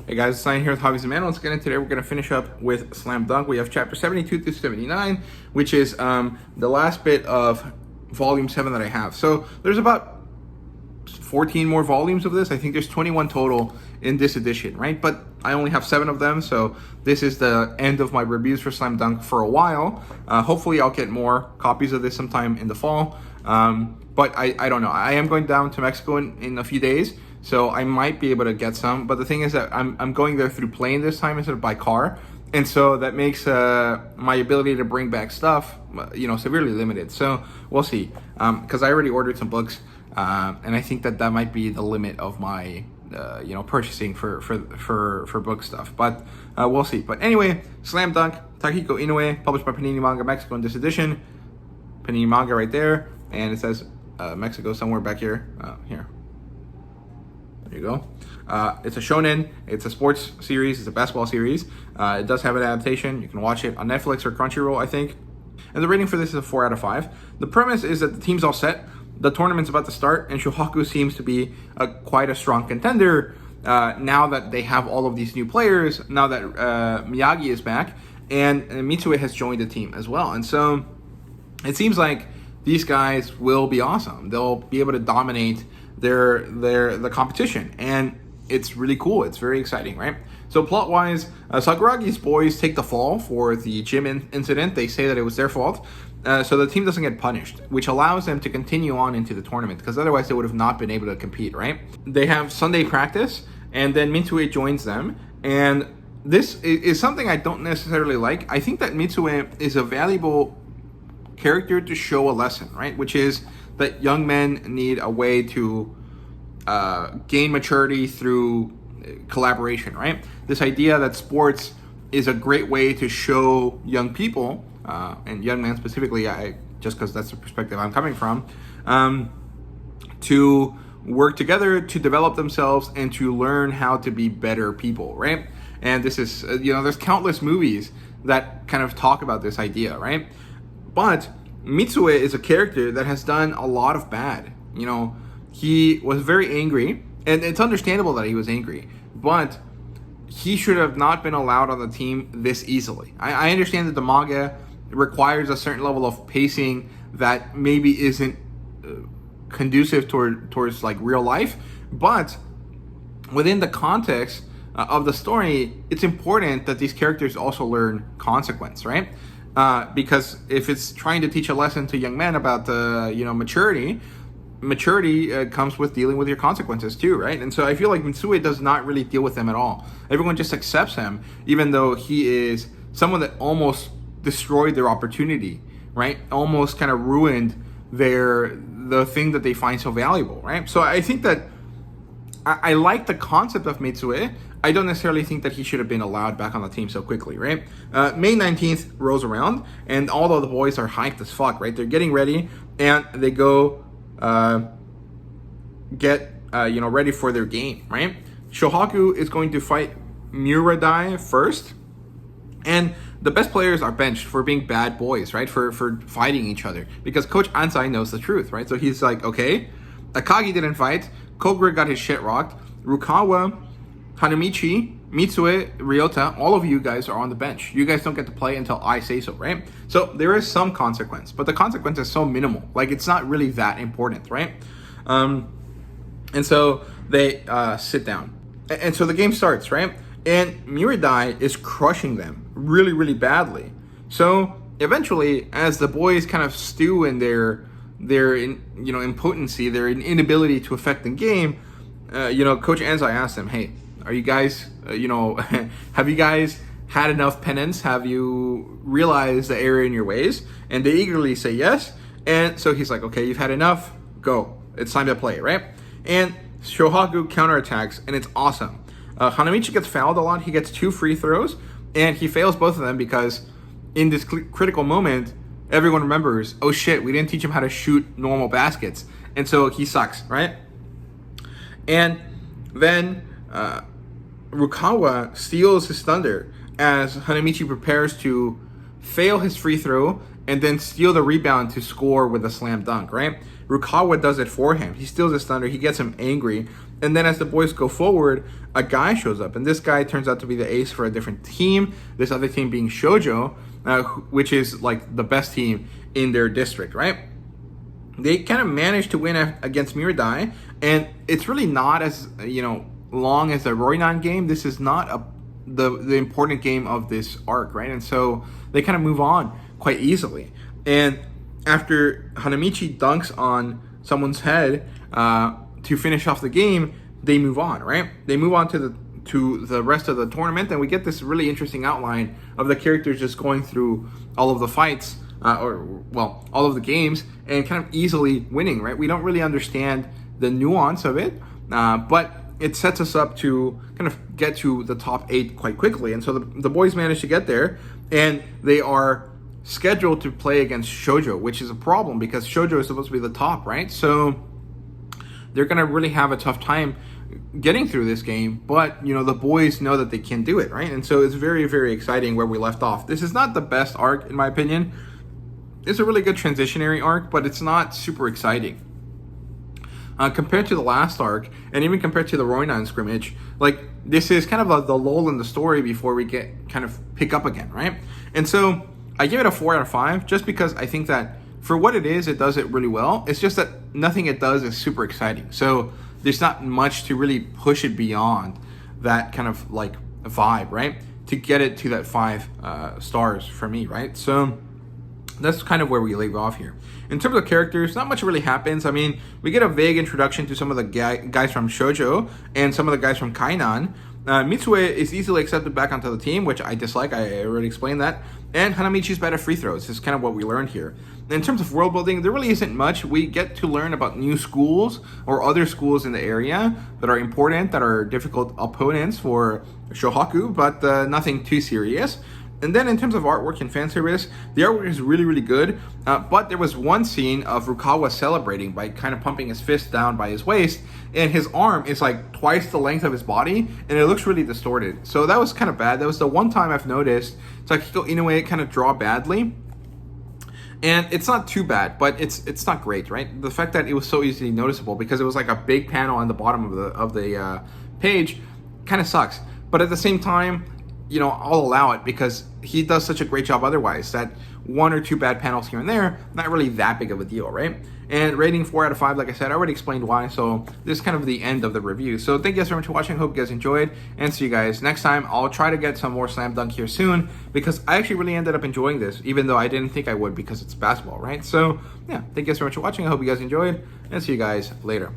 Hey guys, it's Ryan here with HobbiesofaMan. Once again, today we're going to finish up with Slam Dunk. We have chapter 72 through 79, which is the last bit of volume 7 that I have. So there's about 14 more volumes of this. I think there's 21 total in this edition, right? But I only have 7 of them, so this is the end of my reviews for Slam Dunk for a while. Hopefully I'll get more copies of this sometime in the fall. But I don't know. I am going down to Mexico in a few days, so I might be able to get some. But the thing is that I'm going there through plane this time instead of by car. And so that makes my ability to bring back stuff, severely limited. So we'll see. Because I already ordered some books. And I think that might be the limit of my, purchasing for book stuff. But we'll see. But anyway, Slam Dunk, Takehiko Inoue, published by Panini Manga Mexico in this edition. Panini Manga right there. And it says Mexico somewhere back here. Here. There you go. It's a shonen. It's a sports series. It's a basketball series. It does have an adaptation. You can watch it on Netflix or Crunchyroll, I think. And the rating for this is a 4 out of 5. The premise is that the team's all set. The tournament's about to start, and Shohaku seems to be quite a strong contender now that they have all of these new players, now that Miyagi is back, and Mitsue has joined the team as well. And so it seems like these guys will be awesome. They'll be able to dominate the competition, and it's really cool. It's very exciting, right? So plot-wise, Sakuragi's boys take the fall for the gym incident. They say that it was their fault, so the team doesn't get punished, which allows them to continue on into the tournament, because otherwise they would have not been able to compete, right? They have Sunday practice, and then Mitsue joins them, and this is something I don't necessarily like. I think that Mitsue is a valuable character to show a lesson, right? Which is that young men need a way to gain maturity through collaboration, right? This idea that sports is a great way to show young people, and young men specifically, just because that's the perspective I'm coming from, to work together to develop themselves and to learn how to be better people, right? And this is, there's countless movies that kind of talk about this idea, right? But Mitsue is a character that has done a lot of bad. He was very angry, and it's understandable that he was angry, but he should have not been allowed on the team this easily. I understand that the manga requires a certain level of pacing that maybe isn't conducive towards like real life, but within the context of the story, it's important that these characters also learn consequence, right? Because if it's trying to teach a lesson to young men about maturity comes with dealing with your consequences too, right? And so I feel like Mitsue does not really deal with them at all. Everyone just accepts him, even though he is someone that almost destroyed their opportunity, right? Almost kind of ruined the thing that they find so valuable, right? So I think that I like the concept of Mitsue. I don't necessarily think that he should have been allowed back on the team so quickly, right? May 19th rolls around, and all of the boys are hyped as fuck, right? They're getting ready, and they go get ready for their game, right? Shohaku is going to fight Muradai first, and the best players are benched for being bad boys, right? For fighting each other, because Coach Ansai knows the truth, right? So he's like, okay, Akagi didn't fight, Kogura got his shit rocked, Rukawa, Hanamichi, Mitsue, Ryota, all of you guys are on the bench. You guys don't get to play until I say so, right? So there is some consequence, but the consequence is so minimal. Like, it's not really that important, right? And so they sit down. And so the game starts, right? And Muradai is crushing them really, really badly. So eventually, as the boys kind of stew in their impotency, their inability to affect the game, Coach Ansai asks them, hey, are you guys, have you guys had enough penance? Have you realized the error in your ways? And they eagerly say yes. And so he's like, okay, you've had enough. Go. It's time to play, right? And Shohaku counterattacks, and it's awesome. Hanamichi gets fouled a lot. He gets 2 free throws, and he fails both of them because in this critical moment, everyone remembers, oh shit, we didn't teach him how to shoot normal baskets. And so he sucks, right? And then Rukawa steals his thunder as Hanamichi prepares to fail his free throw and then steal the rebound to score with a slam dunk, right? Rukawa does it for him. He steals his thunder. He gets him angry. And then as the boys go forward, a guy shows up, and this guy turns out to be the ace for a different team. This other team being Shoujo, which is like the best team in their district, right? They kind of managed to win against Miradai, and it's really not as long as the Roinan game. This is not the important game of this arc, right? And so they kind of move on quite easily. And after Hanamichi dunks on someone's head to finish off the game, they move on, right? They move on to the rest of the tournament, and we get this really interesting outline of the characters just going through all of the fights, all of the games, and kind of easily winning, right? We don't really understand the nuance of it, but it sets us up to kind of get to the top 8 quite quickly. And so the boys managed to get there, and they are scheduled to play against Shoujo, which is a problem because Shoujo is supposed to be the top, right? So they're going to really have a tough time getting through this game, but the boys know that they can do it, right? And so it's very, very exciting where we left off. This is not the best arc in my opinion. It's a really good transitionary arc, but it's not super exciting. Compared to the last arc, and even compared to the Roinan scrimmage, like this is kind of the lull in the story before we pick up again, right? And so I give it a 4 out of 5 just because I think that for what it is, it does it really well. It's just that nothing it does is super exciting. So there's not much to really push it beyond that kind of like vibe, right? To get it to that 5 stars for me, right? So that's kind of where we leave off here. In terms of characters, not much really happens. I mean, we get a vague introduction to some of the guys from Shoujo and some of the guys from Kainan. Mitsue is easily accepted back onto the team, which I dislike. I already explained that. And Hanamichi's bad at free throws. This is kind of what we learned here. In terms of world building, there really isn't much. We get to learn about new schools or other schools in the area that are important, that are difficult opponents for Shohaku, but nothing too serious. And then in terms of artwork and fan service, the artwork is really, really good. But there was one scene of Rukawa celebrating by kind of pumping his fist down by his waist, and his arm is like twice the length of his body, and it looks really distorted. So that was kind of bad. That was the one time I've noticed Takahiko Inoue kind of draw badly. And it's not too bad, but it's not great, right? The fact that it was so easily noticeable because it was like a big panel on the bottom of the page kind of sucks. But at the same time, I'll allow it because he does such a great job otherwise that 1 or 2 bad panels here and there, not really that big of a deal, right? And rating 4 out of 5, like I said, I already explained why, so this is kind of the end of the review. So thank you guys very much for watching. Hope you guys enjoyed, and see you guys next time. I'll try to get some more Slam Dunk here soon because I actually really ended up enjoying this, even though I didn't think I would because it's basketball, right? So yeah, thank you guys very much for watching. I hope you guys enjoyed, and see you guys later.